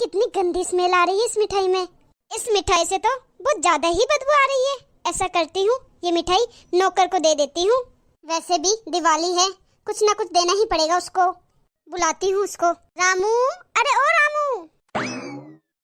कितनी गंदी स्मेल आ रही है इस मिठाई में। इस मिठाई से तो बहुत ज्यादा ही बदबू आ रही है। ऐसा करती हूँ, ये मिठाई नौकर को दे देती हूँ। वैसे भी दिवाली है, कुछ ना कुछ देना ही पड़ेगा उसको। बुलाती हूँ उसको। रामू, अरे ओ रामू।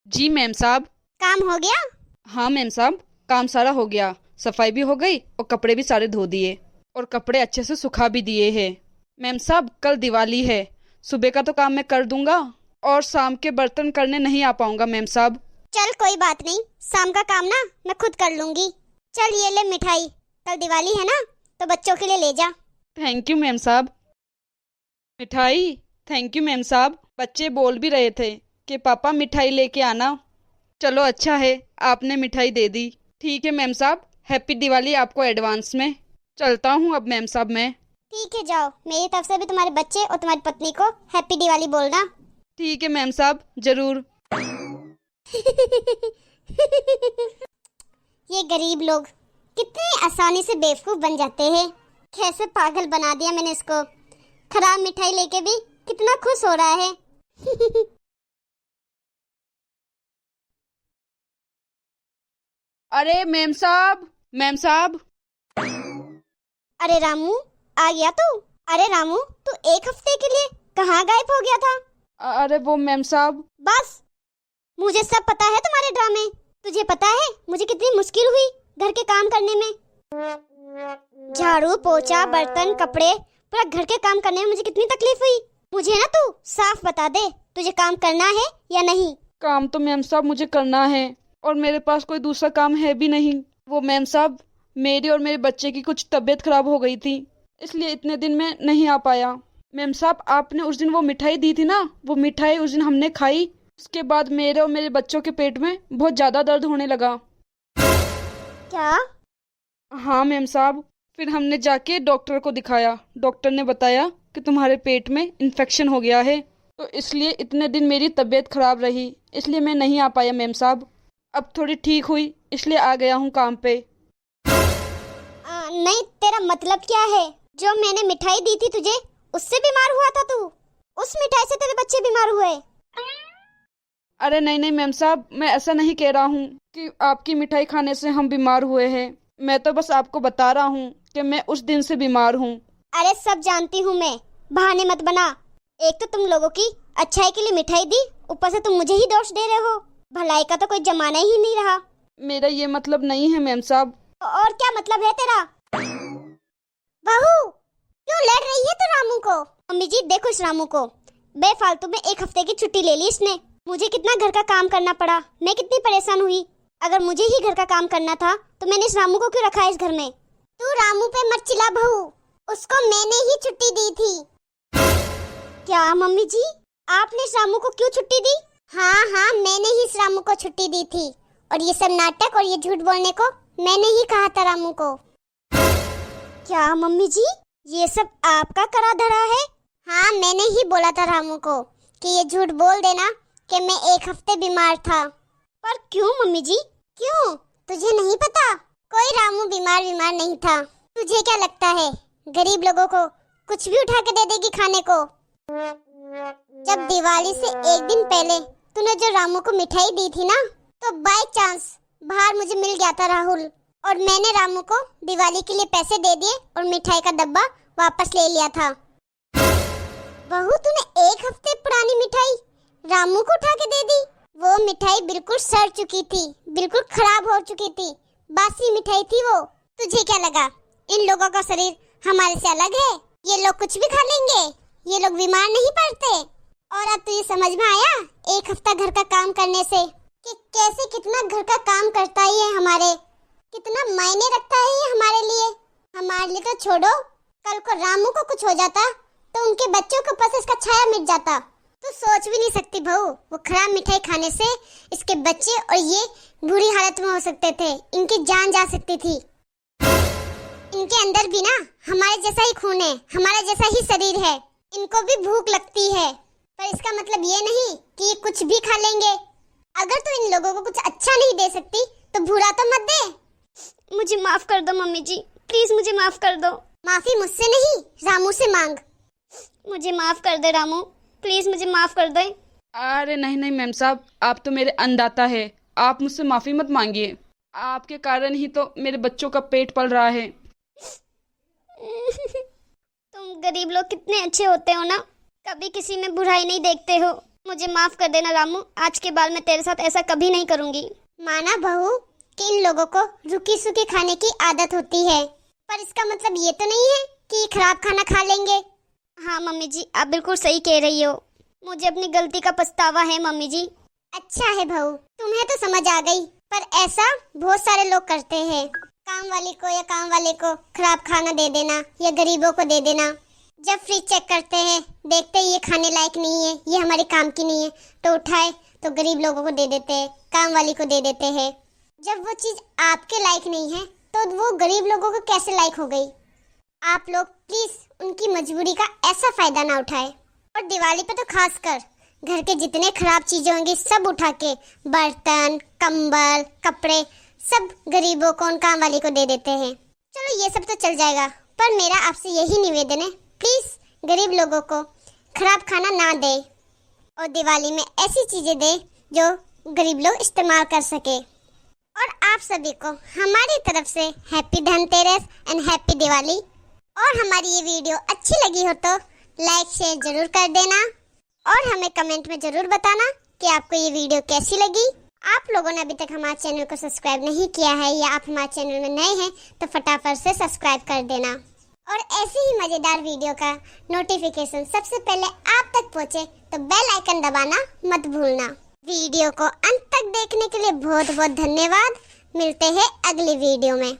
जी मैम साहब। काम हो गया? हाँ मैम साहब, काम सारा हो गया। सफाई भी हो गई और कपड़े भी सारे धो दिए और कपड़े अच्छे से सुखा भी दिए हैं। मैम साहब, कल दिवाली है, सुबह का तो काम मैं कर दूंगा और शाम के बर्तन करने नहीं आ पाऊंगा मैम साहब। चल कोई बात नहीं, शाम का काम ना मैं खुद कर लूंगी। चल ये ले मिठाई, कल दिवाली है ना तो बच्चों के लिए ले जा। थैंक यू मैम साहब। मिठाई? थैंक यू मैम साहब। बच्चे बोल भी रहे थे कि पापा मिठाई लेके आना। चलो अच्छा है, आपने मिठाई दे दी। ठीक है मैम साहब, हैप्पी दिवाली आपको एडवांस में। चलता हूँ अब मैम साहब मैं। ठीक है जाओ, मेरी तरफ से भी तुम्हारे बच्चे और तुम्हारी पत्नी को हैप्पी दिवाली बोलना। ठीक है मैम साहब, जरूर। ये गरीब लोग कितनी आसानी से बेवकूफ बन जाते हैं। कैसे पागल बना दिया मैंने इसको। खराब मिठाई लेके भी कितना खुश हो रहा है। अरे मैम साहब, मैम साहब। अरे रामू, आ गया तू? अरे रामू, तू एक हफ्ते के लिए कहाँ गायब हो गया था? अरे वो मैम साहब। बस, मुझे सब पता है तुम्हारे ड्रामे। तुझे पता है मुझे कितनी मुश्किल हुई घर के काम करने में। झाड़ू पोछा बर्तन कपड़े पूरा घर के काम करने में मुझे कितनी तकलीफ हुई। मुझे ना तू साफ बता दे, तुझे काम करना है या नहीं? काम तो मैम साहब मुझे करना है और मेरे पास कोई दूसरा काम है भी नहीं। वो मैम साहब, मेरी और मेरे बच्चे की कुछ तबीयत खराब हो गई थी, इसलिए इतने दिन में नहीं आ पाया। मैम साहब, आपने उस दिन वो मिठाई दी थी ना, वो मिठाई उस दिन हमने खाई, उसके बाद मेरे और मेरे बच्चों के पेट में बहुत ज़्यादा दर्द होने लगा। क्या? हाँ मैम साहब, फिर हमने जाके डॉक्टर को दिखाया। डॉक्टर ने बताया कि तुम्हारे पेट में इन्फेक्शन हो गया है, तो इसलिए इतने दिन मेरी तबीयत खराब रही, इसलिए मैं नहीं आ पाया मैम साहब। अब थोड़ी ठीक हुई इसलिए आ गया हूँ काम पे। नहीं, तेरा मतलब क्या है? जो मैंने मिठाई दी थी तुझे, उससे बीमार हुआ था तू? उस मिठाई से तेरे बच्चे बीमार हुए? अरे नहीं नहीं मैम साहब, मैं ऐसा नहीं कह रहा हूँ कि आपकी मिठाई खाने से हम बीमार हुए हैं। मैं तो बस आपको बता रहा हूँ कि मैं उस दिन से बीमार हूँ। अरे सब जानती हूँ मैं, बहाने मत बना। एक तो तुम लोगों की अच्छाई के लिए मिठाई दी, ऊपर से तुम मुझे ही दोष दे रहे हो। भलाई का तो कोई जमाना ही नहीं रहा। मेरा ये मतलब नहीं है मैम साहब। और क्या मतलब है तेरा? बहू, क्यों लड़ रही है तू रामू को? मम्मी जी देखो इस रामू को, बेफालतू में एक हफ्ते की छुट्टी ले ली इसने। मुझे कितना घर का काम करना पड़ा, मैं कितनी परेशान हुई। अगर मुझे ही घर का काम करना था तो मैंने इस रामू को क्यों रखा है इस घर में? तू रामू पे मत चिल्ला बहू, उसको मैंने ही छुट्टी दी थी। क्या मम्मी जी, आपने इस रामू को क्यों छुट्टी दी? हाँ, मैंने ही इस रामू को छुट्टी दी थी और ये सब नाटक और ये झूठ बोलने को मैंने ही कहा था रामू को। क्या मम्मी जी, ये सब आपका करा धरा है? हाँ, मैंने ही बोला था रामू को कि ये झूठ बोल देना कि मैं एक हफ्ते बीमार था। पर क्यों मम्मी जी, क्यों? तुझे नहीं पता? कोई रामू बीमार नहीं था। तुझे क्या लगता है गरीब लोगों को कुछ भी उठा के दे देगी खाने को? जब दिवाली से एक दिन पहले तूने जो रामू को मिठाई दी थी ना, तो बाय चांस बाहर मुझे मिल गया था राहुल, और मैंने रामू को दिवाली के लिए पैसे दे दिए और मिठाई का डब्बा वापस ले लिया था। बहू, तूने एक हफ्ते पुरानी मिठाई रामू को उठा के दे दी। वो मिठाई बिल्कुल सड़ चुकी थी, बिल्कुल खराब हो चुकी थी, बासी मिठाई थी वो। तुझे क्या लगा इन लोगों का शरीर हमारे से अलग है? ये लोग कुछ भी खा लेंगे, ये लोग बीमार नहीं पड़ते। और अब तुझे समझ में आया एक हफ्ता घर का काम करने से कि कैसे कितना घर का काम करता ही है, हमारे कितना मायने रखता है ये हमारे लिए। हमारे लिए तो छोड़ो, कल को रामू को कुछ हो जाता तो उनके बच्चों के पास इसका छाया मिट जाता। तू सोच भी नहीं सकती बहू, वो खराब मिठाई खाने से इसके बच्चे और ये बुरी हालत में हो सकते थे, इनकी जान जा सकती थी। इनके अंदर भी ना हमारे जैसा ही खून है, हमारा जैसा ही शरीर है, इनको भी भूख लगती है। पर इसका मतलब ये नहीं कि ये कुछ भी खा लेंगे। अगर तू इन लोगों को कुछ अच्छा नहीं दे सकती तो बुरा तो मत दे। मुझे माफ कर दो मम्मी जी, प्लीज मुझे माफ कर दो। माफी मुझसे नहीं, रामू से मांग। मुझे माफ कर दे रामू, प्लीज मुझे माफ कर दे। अरे नहीं नहीं मेम साहब, आप तो मेरे अन्नदाता है, आप मुझसे माफ़ी मत मांगिए। आपके कारण ही तो मेरे बच्चों का पेट पल रहा है। तुम गरीब लोग कितने अच्छे होते हो ना, कभी किसी में बुराई नहीं देखते हो। मुझे माफ कर देना रामू, आज के बाद मैं तेरे साथ ऐसा कभी नहीं करूंगी। माना बहू कि इन लोगों को रुकी सुखी खाने की आदत होती है, पर इसका मतलब ये तो नहीं है कि ये खराब खाना खा लेंगे। हाँ मम्मी जी, आप बिल्कुल सही कह रही हो, मुझे अपनी गलती का पछतावा है मम्मी जी। अच्छा है बहू, तुम्हें तो समझ आ गई, पर ऐसा बहुत सारे लोग करते हैं। काम वाली को या काम वाले को खराब खाना दे देना या गरीबों को दे देना। जब फ्रिज चेक करते हैं, देखते हैं ये खाने लायक नहीं है, ये हमारे काम की नहीं है, तो उठाए तो गरीब लोगों को दे देते हैं, काम वाली को दे देते हैं। जब वो चीज़ आपके लायक नहीं है तो वो गरीब लोगों को कैसे लायक हो गई। आप लोग प्लीज़ उनकी मजबूरी का ऐसा फ़ायदा ना उठाए। और दिवाली पे तो खासकर घर के जितने खराब चीज़ें होंगी सब उठा के, बर्तन, कंबल, कपड़े, सब गरीबों को, उन काम वाली को दे देते हैं। चलो ये सब तो चल जाएगा, पर मेरा आपसे यही निवेदन है, प्लीज़ गरीब लोगों को खराब खाना ना दे और दिवाली में ऐसी चीज़ें दे जो गरीब लोग इस्तेमाल कर सके। और आप सभी को हमारी तरफ से happy Dhanteras and happy Diwali. और हमारी ये वीडियो अच्छी लगी हो तो लाइक शेयर जरूर कर देना और हमें कमेंट में ज़रूर बताना कि आपको ये वीडियो कैसी लगी। आप लोगों ने अभी तक हमारे चैनल को सब्सक्राइब नहीं किया है या आप हमारे चैनल में नए हैं तो फटाफट से सब्सक्राइब कर देना और ऐसी ही मज़ेदार वीडियो का नोटिफिकेशन सबसे पहले आप तक पहुंचे तो बेल आइकन दबाना मत भूलना। वीडियो को अंत तक देखने के लिए बहुत बहुत धन्यवाद। मिलते हैं अगली वीडियो में।